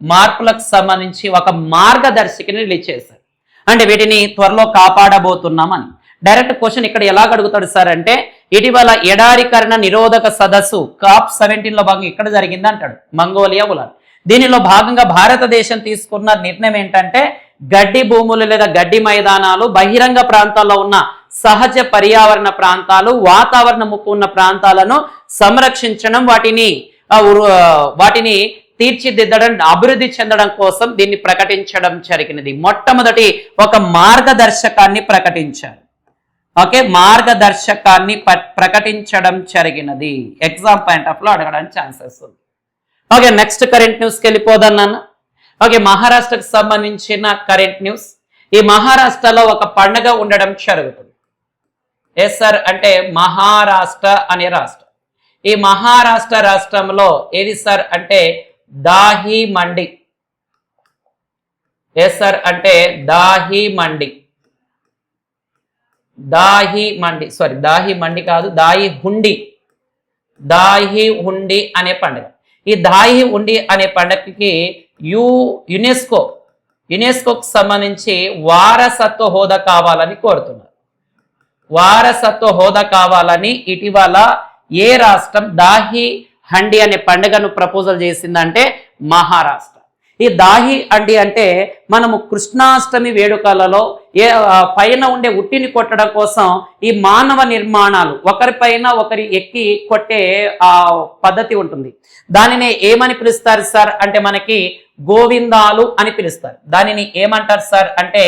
మార్పులకు సంబంధించి ఒక మార్గదర్శికని రిలీజ్ చేశారు. అంటే వీటిని త్వరలో కాపాడబోతున్నామని. డైరెక్ట్ క్వశ్చన్ ఇక్కడ ఎలా అడుగుతాడు సార్ అంటే ఇటీవల ఎడారీకరణ నిరోధక సదస్సు COP17 లో భాగంగా ఇక్కడ జరిగింది అంటాడు మంగోలియా ఉలాన్. దీనిలో భాగంగా భారతదేశం తీసుకున్న నిర్ణయం ఏంటంటే గడ్డి భూములు లేదా గడ్డి మైదానాలు, బహిరంగ ప్రాంతాల్లో ఉన్న సహజ పర్యావరణ ప్రాంతాలు, వాతావరణ ముప్పు ఉన్న ప్రాంతాలను సంరక్షించడం, వాటిని తీర్చిదిద్దడం, అభివృద్ధి చెందడం కోసం దీన్ని ప్రకటించడం జరిగినది. మొట్టమొదటి ఒక మార్గదర్శకాన్ని ప్రకటించారు. ఓకే, మార్గదర్శకాన్ని ప్రకటించడం జరిగినది. ఎగ్జామ్ పాయింట్ ఆఫ్ లో అడగడానికి ఛాన్సెస్ ఉంది. ఓకే, నెక్స్ట్ కరెంట్ న్యూస్కి వెళ్ళిపోదాం నాన్న. ఓకే, మహారాష్ట్రకు సంబంధించిన కరెంట్ న్యూస్. ఈ మహారాష్ట్రలో ఒక పండుగ ఉండడం జరుగుతుంది. ఎస్ సార్ అంటే మహారాష్ట్ర అనే రాష్ట్రం. ఈ మహారాష్ట్ర రాష్ట్రంలో ఏది సార్ అంటే దాహి మండి. ఎస్ సార్ అంటే దాహి హుండి అనే పండుగ. ఈ దాహి హుండి అనే పండుగకి యునెస్కోకు సంబంధించి వారసత్వ హోదా కావాలని కోరుతున్నారు. వారసత్వ హోదా కావాలని ఇటీవల ఏ రాష్ట్రం దాహి హండి అనే పండుగను ప్రపోజల్ చేసిందంటే మహారాష్ట్ర. ఈ దాహి హండి అంటే మనము కృష్ణాష్టమి వేడుకలలో పైన ఉండే ఉట్టిని కొట్టడం కోసం ఈ మానవ నిర్మాణాలు ఒకరిపైన ఒకరి ఎక్కి కొట్టే ఆ పద్ధతి ఉంటుంది. దానిని ఏమని పిలుస్తారు సార్ అంటే మనకి గోవిందాలు అని పిలుస్తారు. దానిని ఏమంటారు సార్ అంటే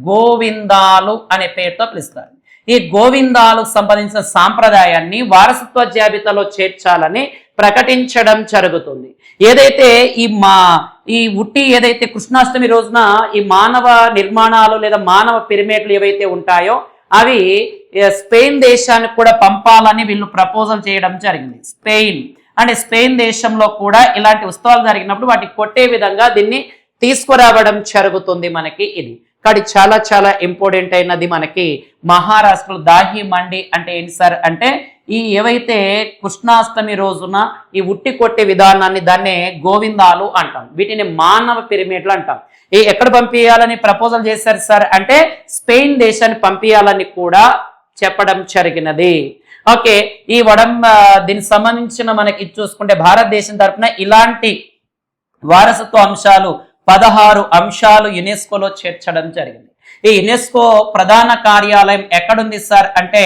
గోవిందాలు అనే పేరుతో పిలుస్తారు. ఈ గోవిందాలకు సంబంధించిన సాంప్రదాయాన్ని వారసత్వ జాబితాలో చేర్చాలని ప్రకటించడం జరుగుతుంది. ఏదైతే ఈ ఉట్టి ఏదైతే కృష్ణాష్టమి రోజున ఈ మానవ నిర్మాణాలు లేదా మానవ పిరమిడ్లు ఏవైతే ఉంటాయో అవి స్పెయిన్ దేశానికి కూడా పంపాలని వీళ్ళు ప్రపోజల్ చేయడం జరిగింది. స్పెయిన్ దేశంలో కూడా ఇలాంటి ఉత్సవాలు జరిగినప్పుడు వాటిని కొట్టే విధంగా దీన్ని తీసుకురావడం జరుగుతుంది మనకి. ఇది కానీ చాలా చాలా ఇంపార్టెంట్ అయినది మనకి మహారాష్ట్రలో దాహి మండి అంటే ఏంటి సార్ అంటే ఈ ఏవైతే కృష్ణాష్టమి రోజున ఈ ఉట్టి కొట్టే విధానాన్ని దాన్నే గోవిందాలు అంటాం, వీటిని మానవ పిరమిడ్లు అంటాం. ఈ ఎక్కడ పంపించాలని ప్రపోజల్ చేశారు సార్ అంటే స్పెయిన్ దేశాన్ని పంపించాలని కూడా చెప్పడం జరిగినది. ఓకే, ఈ దీనికి సంబంధించిన మనకి చూసుకుంటే భారతదేశం తరఫున ఇలాంటి వారసత్వ అంశాలు 16 అంశాలు యునెస్కోలో చేర్చడం జరిగింది. ఈ యునెస్కో ప్రధాన కార్యాలయం ఎక్కడుంది సార్ అంటే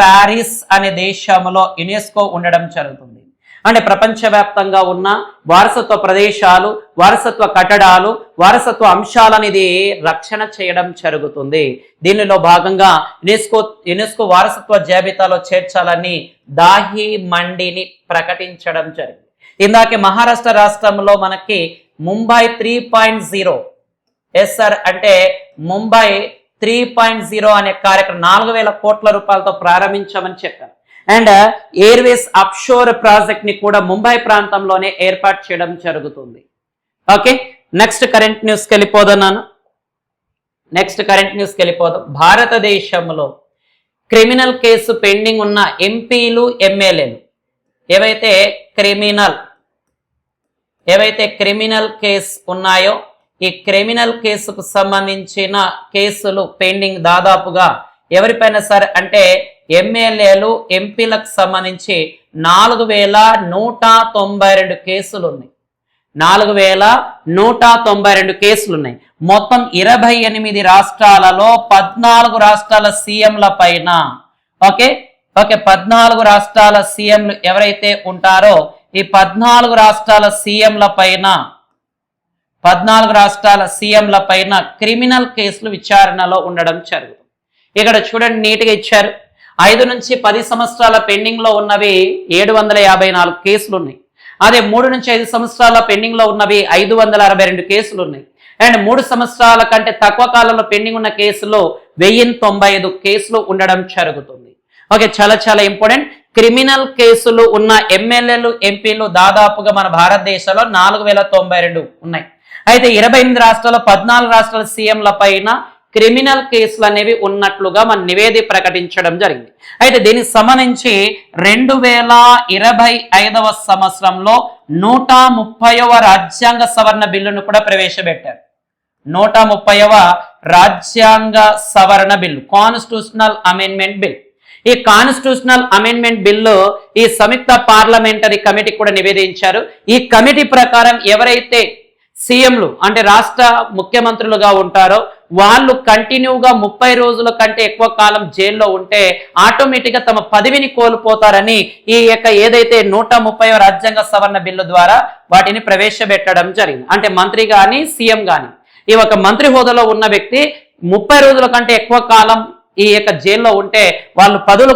ప్యారిస్ అనే దేశంలో యునెస్కో ఉండడం జరుగుతుంది. అంటే ప్రపంచవ్యాప్తంగా ఉన్న వారసత్వ ప్రదేశాలు, వారసత్వ కట్టడాలు, వారసత్వ అంశాలనేది రక్షణ చేయడం జరుగుతుంది. దీనిలో భాగంగా యునెస్కో వారసత్వ జాబితాలో చేర్చాలని దాహి మండిని ప్రకటించడం జరిగింది. ఇందాకే మహారాష్ట్ర రాష్ట్రంలో మనకి ముంబై 3.0 సార్ అంటే ముంబై 3.0 అనే కార్యక్రమం 4,000 కోట్ల రూపాయలతో ప్రారంభించామని చెప్పారు. అండ్ ఎయిర్వేస్ అప్షోర్ ప్రాజెక్ట్ ని కూడా ముంబై ప్రాంతంలోనే ఏర్పాటు చేయడం జరుగుతుంది. ఓకే, నెక్స్ట్ కరెంట్ న్యూస్కి వెళ్ళిపోతున్నాను. భారతదేశంలో క్రిమినల్ కేసు పెండింగ్ ఉన్న ఎంపీలు, ఎమ్మెల్యేలు ఏవైతే క్రిమినల్ కేసు ఉన్నాయో ఈ క్రిమినల్ కేసుకు సంబంధించిన కేసులు పెండింగ్ దాదాపుగా ఎవరిపైన సార్ అంటే ఎమ్మెల్యేలు, ఎంపీలకు సంబంధించి 4,192 కేసులు ఉన్నాయి. 4,192 కేసులు ఉన్నాయి. మొత్తం 28 రాష్ట్రాలలో 14 రాష్ట్రాల సీఎంల పైన 14 రాష్ట్రాల సీఎంలు ఎవరైతే ఉంటారో ఈ 14 రాష్ట్రాల సీఎంల పైన క్రిమినల్ కేసులు విచారణలో ఉండడం జరుగుతుంది. ఇక్కడ చూడండి, నీట్గా ఇచ్చారు. 5 నుంచి 10 సంవత్సరాల పెండింగ్ లో ఉన్నవి 754 కేసులు ఉన్నాయి. అదే 3 నుంచి 5 సంవత్సరాల పెండింగ్ లో ఉన్నవి 562 కేసులు ఉన్నాయి. అండ్ 3 సంవత్సరాల కంటే తక్కువ కాలంలో పెండింగ్ ఉన్న కేసులు 1095 కేసులు ఉండడం జరుగుతుంది. ఓకే, చాలా చాలా ఇంపార్టెంట్. క్రిమినల్ కేసులు ఉన్న ఎమ్మెల్యేలు, ఎంపీలు దాదాపుగా మన భారతదేశంలో 4,092 ఉన్నాయి. అయితే 28 రాష్ట్రాల్లో 14 రాష్ట్రాల సీఎంల పైన క్రిమినల్ కేసులు అనేవి ఉన్నట్లుగా మన నివేదిక ప్రకటించడం జరిగింది. అయితే దీనికి సంబంధించి 2025వ సంవత్సరంలో 130వ రాజ్యాంగ సవరణ బిల్లును కూడా ప్రవేశపెట్టారు. 130వ రాజ్యాంగ సవరణ బిల్లు, కాన్స్టిట్యూషనల్ అమెండ్మెంట్ బిల్. ఈ కాన్స్టిట్యూషనల్ అమెండ్మెంట్ బిల్లు ఈ సంయుక్త పార్లమెంటరీ కమిటీ కూడా నివేదించారు. ఈ కమిటీ ప్రకారం ఎవరైతే సీఎంలు అంటే రాష్ట్ర ముఖ్యమంత్రులుగా ఉంటారో వాళ్ళు కంటిన్యూగా 30 రోజుల కంటే ఎక్కువ కాలం జైల్లో ఉంటే ఆటోమేటిక్గా తమ పదవిని కోల్పోతారని ఈ యొక్క ఏదైతే 130వ రాజ్యాంగ సవరణ బిల్లు ద్వారా వాటిని ప్రవేశపెట్టడం జరిగింది. అంటే మంత్రి కానీ సీఎం కానీ ఈ ఒక మంత్రి హోదాలో ఉన్న వ్యక్తి 30 రోజుల కంటే ఎక్కువ కాలం ఈ యొక్క జైల్లో ఉంటే వాళ్ళు పదవులు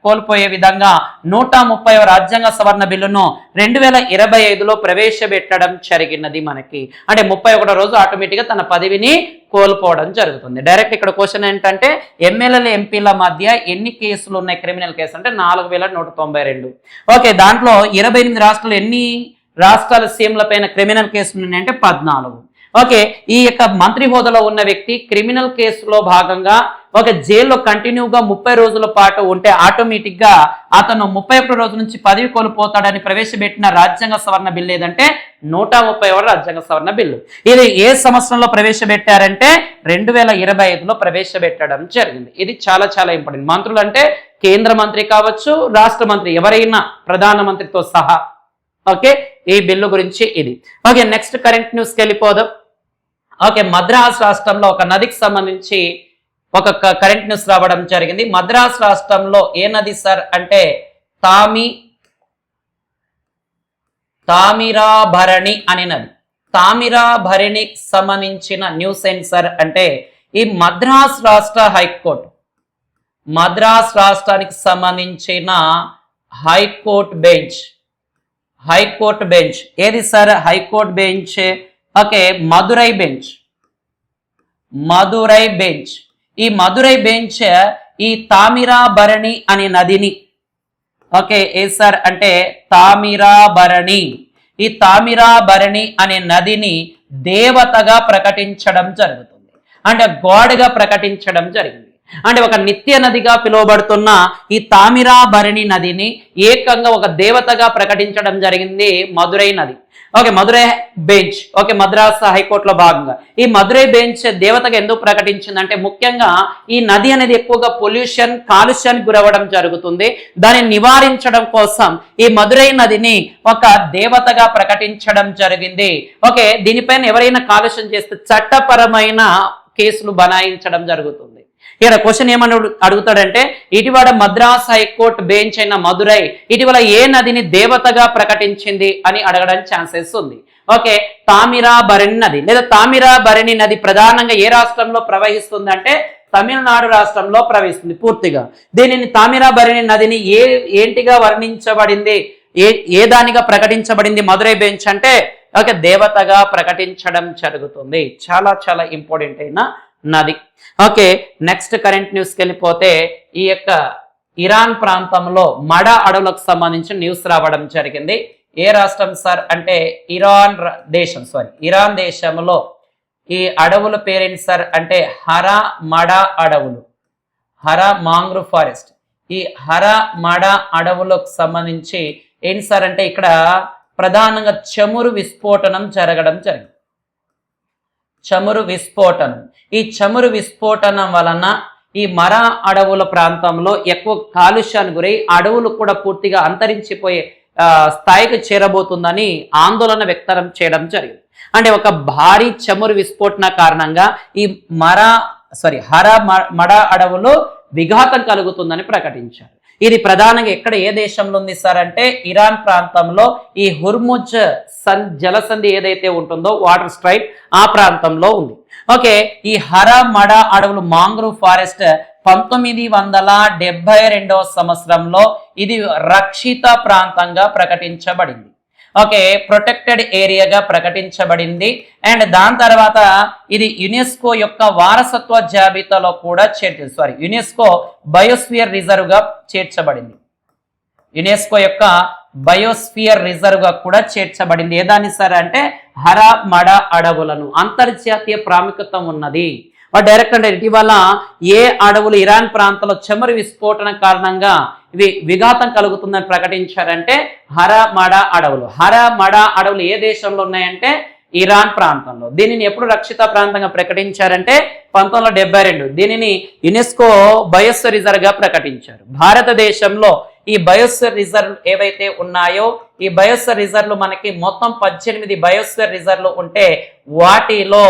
కోల్పోయే విధంగా 130వ రాజ్యాంగ సవరణ బిల్లును 2025లో ప్రవేశపెట్టడం జరిగినది. మనకి అంటే 31వ రోజు ఆటోమేటిక్గా తన పదవిని కోల్పోవడం జరుగుతుంది. డైరెక్ట్ ఇక్కడ క్వశ్చన్ ఏంటంటే ఎమ్మెల్యేల, ఎంపీల మధ్య ఎన్ని కేసులు ఉన్నాయి క్రిమినల్ కేసు అంటే 4,192. ఓకే, దాంట్లో 28 రాష్ట్రాలు ఎన్ని రాష్ట్రాల సీఎంల పైన క్రిమినల్ కేసులు ఉన్నాయంటే 14. ఓకే, ఈ యొక్క మంత్రి హోదాలో ఉన్న వ్యక్తి క్రిమినల్ కేసులో భాగంగా ఒక జైల్లో కంటిన్యూగా 30 రోజుల పాటు ఉంటే ఆటోమేటిక్గా అతను 31 రోజుల నుంచి పదవి కోల్పోతాడని ప్రవేశపెట్టిన రాజ్యాంగ సవరణ బిల్లు ఏదంటే 130వ రాజ్యాంగ సవరణ బిల్లు. ఇది ఏ సంవత్సరంలో ప్రవేశపెట్టారంటే 2025లో ప్రవేశపెట్టడం జరిగింది. ఇది చాలా చాలా ఇంపార్టెంట్. మంత్రులు అంటే కేంద్ర మంత్రి కావచ్చు, రాష్ట్ర మంత్రి ఎవరైనా ప్రధానమంత్రితో సహా. ఓకే, ఈ బిల్లు గురించి ఇది. ఓకే, నెక్స్ట్ కరెంట్ న్యూస్కి వెళ్ళిపోదాం. ఓకే, మద్రాస్ రాష్ట్రంలో ఒక నదికి సంబంధించి ఒక కరెంట్ న్యూస్ రావడం జరిగింది. మద్రాస్ రాష్ట్రంలో ఏ నది సార్ అంటే తామిరాభరణి అనే నది. తామిరాభరణికి సంబంధించిన న్యూస్ ఏంటి సార్ అంటే ఈ మద్రాస్ రాష్ట్ర హైకోర్టు, మద్రాస్ రాష్ట్రానికి సంబంధించిన హైకోర్టు బెంచ్ హైకోర్టు బెంచ్. ఏది sir high court bench? Okay, Madurai bench. Madurai bench. ఈ మదురై బెంచ్ ఈ తామిరాబరణి అనే నదిని, ఓకే ఏ సార్ అంటే తామిరాబరణి, ఈ తామిరాబరణి అనే నదిని దేవతగా ప్రకటించడం జరుగుతుంది. అంటే గాడ్గా ప్రకటించడం జరిగింది. అంటే ఒక నిత్య నదిగా పిలువబడుతున్న ఈ తామిరాబరణి నదిని ఏకంగా ఒక దేవతగా ప్రకటించడం జరిగింది మదురై నది. Okay, Madurai bench. Okay, Madras హైకోర్టులో భాగంగా ఈ మదురై బెంచ్ దేవతగా ఎందుకు ప్రకటించిందంటే ముఖ్యంగా ఈ నది అనేది ఎక్కువగా పొల్యూషన్, కాలుష్యానికి గురవ్వడం జరుగుతుంది. దాన్ని నివారించడం కోసం ఈ మదురై నదిని ఒక దేవతగా ప్రకటించడం జరిగింది. ఓకే, దీనిపైన ఎవరైనా కాలుష్యం చేస్తే చట్టపరమైన కేసులు బనాయించడం జరుగుతుంది. ఇక్కడ క్వశ్చన్ ఏమని అడుగుతాడంటే ఇటీవల మద్రాస్ హైకోర్టు బెంచ్ అయిన మదురై ఇటీవల ఏ నదిని దేవతగా ప్రకటించింది అని అడగడానికి ఛాన్సెస్ ఉంది. ఓకే, తామిరాబరణి నది లేదా తామిరాబరణి నది ప్రధానంగా ఏ రాష్ట్రంలో ప్రవహిస్తుంది అంటే తమిళనాడు రాష్ట్రంలో ప్రవహిస్తుంది పూర్తిగా. దీనిని తామిరాబరణి నదిని ఏంటిగా వర్ణించబడింది, ఏ దానిగా ప్రకటించబడింది మదురై బెంచ్ అంటే ఓకే దేవతగా ప్రకటించడం జరుగుతుంది. చాలా చాలా ఇంపార్టెంట్ అయిన నది. ఓకే, నెక్స్ట్ కరెంట్ న్యూస్కి వెళ్ళిపోతే ఈ యొక్క ఇరాన్ ప్రాంతంలో మడ అడవులకు సంబంధించిన న్యూస్ రావడం జరిగింది. ఏ రాష్ట్రం సార్ అంటే ఇరాన్ దేశంలో ఈ అడవుల పేరేంటి సార్ అంటే హరా మడ అడవులు, హరా మాంగ్రూవ్ ఫారెస్ట్. ఈ హరా మడ అడవులకు సంబంధించి ఏంటి సార్ అంటే ఇక్కడ ప్రధానంగా చమురు విస్ఫోటనం జరగడం జరిగింది. చమురు విస్ఫోటనం. ఈ చమురు విస్ఫోటనం వలన ఈ మర అడవుల ప్రాంతంలో ఎక్కువ కాలుష్యానికి గురై అడవులు కూడా పూర్తిగా అంతరించిపోయే స్థాయికి చేరబోతుందని ఆందోళన వ్యక్తం చేయడం జరిగింది. అంటే ఒక భారీ చమురు విస్ఫోటన కారణంగా ఈ హర మడ అడవులో విఘాతం కలుగుతుందని ప్రకటించారు. ఇది ప్రధానంగా ఎక్కడ ఏ దేశంలో ఉంది సార్ అంటే ఇరాన్ ప్రాంతంలో ఈ హుర్ముజ్ జలసంధి ఏదైతే ఉంటుందో వాటర్ స్ట్రైట్ ఆ ప్రాంతంలో ఉంది. ఓకే, ఈ హర మడ అడవులు మాంగ్రూవ్ ఫారెస్ట్ 1972వ సంవత్సరంలో ఇది రక్షిత ప్రాంతంగా ప్రకటించబడింది. ఓకే, ప్రొటెక్టెడ్ ఏరియాగా ప్రకటించబడింది. అండ్ దాని తర్వాత ఇది యునెస్కో యొక్క వారసత్వ జాబితాలో కూడా యునెస్కో బయోస్ఫియర్ రిజర్వ్ గా చేర్చబడింది. యునెస్కో యొక్క బయోస్ఫియర్ రిజర్వ్ గా కూడా చేర్చబడింది. ఏదాన్ని సార్ అంటే హర మడ అడవులను అంతర్జాతీయ ప్రాముఖ్యత ఉన్నది. డైరెక్ట్ అంటే ఇటీవల ఏ అడవులు ఇరాన్ ప్రాంతంలో చమురు విస్ఫోటన కారణంగా ఇవి విఘాతం కలుగుతుందని ప్రకటించారంటే హర మడ అడవులు. హర మడ అడవులు ఏ దేశంలో ఉన్నాయంటే ఇరాన్ ప్రాంతంలో. దీనిని ఎప్పుడు రక్షిత ప్రాంతంగా ప్రకటించారంటే 1972. దీనిని యునెస్కో బయోస్ఫియర్ రిజర్వ్ గా ప్రకటించారు. భారతదేశంలో ఈ బయోస్ఫియర్ రిజర్వ్ ఏవైతే ఉన్నాయో ఈ బయోస్ఫియర్ రిజర్వ్లు మనకి మొత్తం 18 బయోస్ఫియర్ రిజర్వ్లు ఉంటే వాటిలో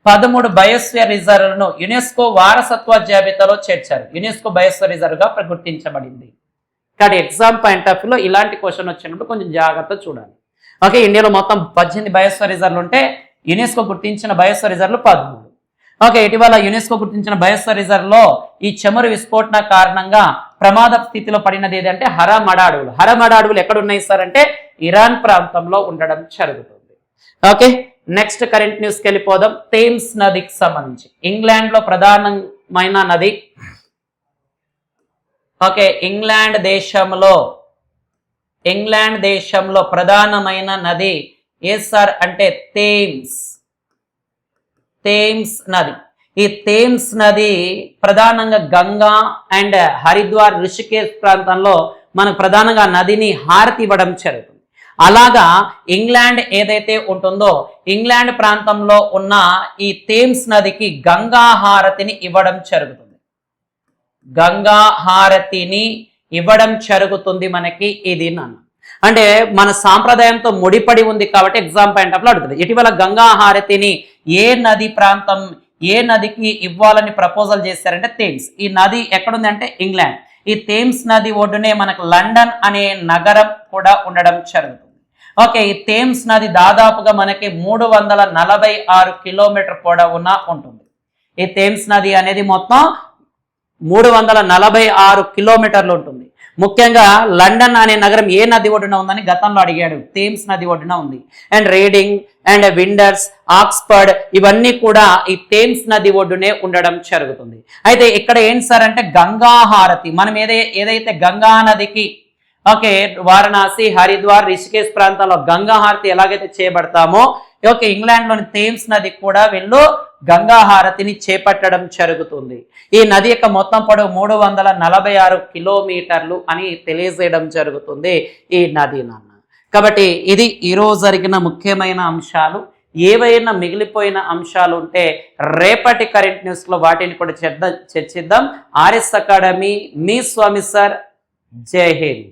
13 బయోస్ఫియర్ రిజర్వ్లను యునెస్కో వారసత్వ జాబితాలో చేర్చారు. యునెస్కో బయోస్ఫియర్ రిజర్వ్ గా గుర్తించబడింది. కాబట్టి ఎగ్జామ్ పాయింట్ ఆఫ్ వ్యూలో ఇలాంటి క్వశ్చన్ వచ్చినప్పుడు కొంచెం జాగ్రత్త చూడాలి. ఓకే, ఇండియాలో మొత్తం 18 బయోస్ఫియర్ రిజర్వ్లు ఉంటే యునెస్కో గుర్తించిన బయోస్ఫియర్ రిజర్వ్లు 13. ఓకే, ఇటీవల యునెస్కో గుర్తించిన బయోస్ఫియర్ రిజర్వ్ లో ఈ చమురు విస్ఫోటన కారణంగా ప్రమాద స్థితిలో పడినది ఏదంటే హర మడ అడవులు. హర మడ అడవులు ఎక్కడ ఉన్నాయి సార్ అంటే ఇరాన్ ప్రాంతంలో ఉండడం జరుగుతుంది. ఓకే, నెక్స్ట్ కరెంట్ న్యూస్కి వెళ్ళిపోదాం. థేమ్స్ నదికి సంబంధించి ఇంగ్లాండ్ లో ప్రధానమైన నది. ఓకే, ఇంగ్లాండ్ దేశంలో ప్రధానమైన నది ఏ సార్ అంటే థేమ్స్ నది. ఈ థేమ్స్ నది ప్రధానంగా గంగా అండ్ హరిద్వార్, ఋషికేశ్ ప్రాంతంలో మనకు ప్రధానంగా నదిని హారతి ఇవ్వడం జరుగుతుంది. అలాగా ఇంగ్లాండ్ ఏదైతే ఉంటుందో ఇంగ్లాండ్ ప్రాంతంలో ఉన్న ఈ థేమ్స్ నదికి గంగా హారతిని ఇవ్వడం జరుగుతుంది. గంగా హారతిని ఇవ్వడం జరుగుతుంది మనకి. ఇది అంటే మన సాంప్రదాయంతో ముడిపడి ఉంది కాబట్టి ఎగ్జామ్ పాయింట్ ఆఫ్ లో అడుగుతుంది. ఇటీవల గంగా హారతిని ఏ నదికి ఇవ్వాలని ప్రపోజల్ చేశారంటే థేమ్స్. ఈ నది ఎక్కడుంది అంటే ఇంగ్లాండ్. ఈ థేమ్స్ నది ఒడ్డునే మనకు లండన్ అనే నగరం కూడా ఉండడం జరుగుతుంది. ఓకే, ఈ థేమ్స్ నది దాదాపుగా మనకి 346 కిలోమీటర్ పొడవున ఉంటుంది. ఈ థేమ్స్ నది అనేది మొత్తం 346 కిలోమీటర్లు ఉంటుంది. ముఖ్యంగా లండన్ అనే నగరం ఏ నది ఒడ్డున ఉందని గతంలో అడిగాడు. థేమ్స్ నది ఒడ్డున ఉంది. And reading and Windsor, Oxford ఇవన్నీ కూడా ఈ థేమ్స్ నది ఒడ్డునే ఉండడం జరుగుతుంది. అయితే ఇక్కడ ఏంటి సార్ అంటే గంగా హారతి. మనం ఏదైతే గంగా నదికి ఓకే వారణాసి, హరిద్వార్, రిషికేశ్ ప్రాంతాల్లో గంగా హారతి ఎలాగైతే చేయబడతామో ఓకే ఇంగ్లాండ్లోని థేమ్స్ నది కూడా వీళ్ళు గంగా హారతిని చేపట్టడం జరుగుతుంది. ఈ నది యొక్క మొత్తం పొడవు 346 కిలోమీటర్లు అని తెలియజేయడం జరుగుతుంది ఈ నది నాన్న. కాబట్టి ఇది ఈరోజు జరిగిన ముఖ్యమైన అంశాలు. ఏవైనా మిగిలిపోయిన అంశాలు ఉంటే రేపటి కరెంట్ న్యూస్లో వాటిని కూడా చర్చిద్దాం. RS అకాడమీ మీ స్వామి సార్. జై హింద్.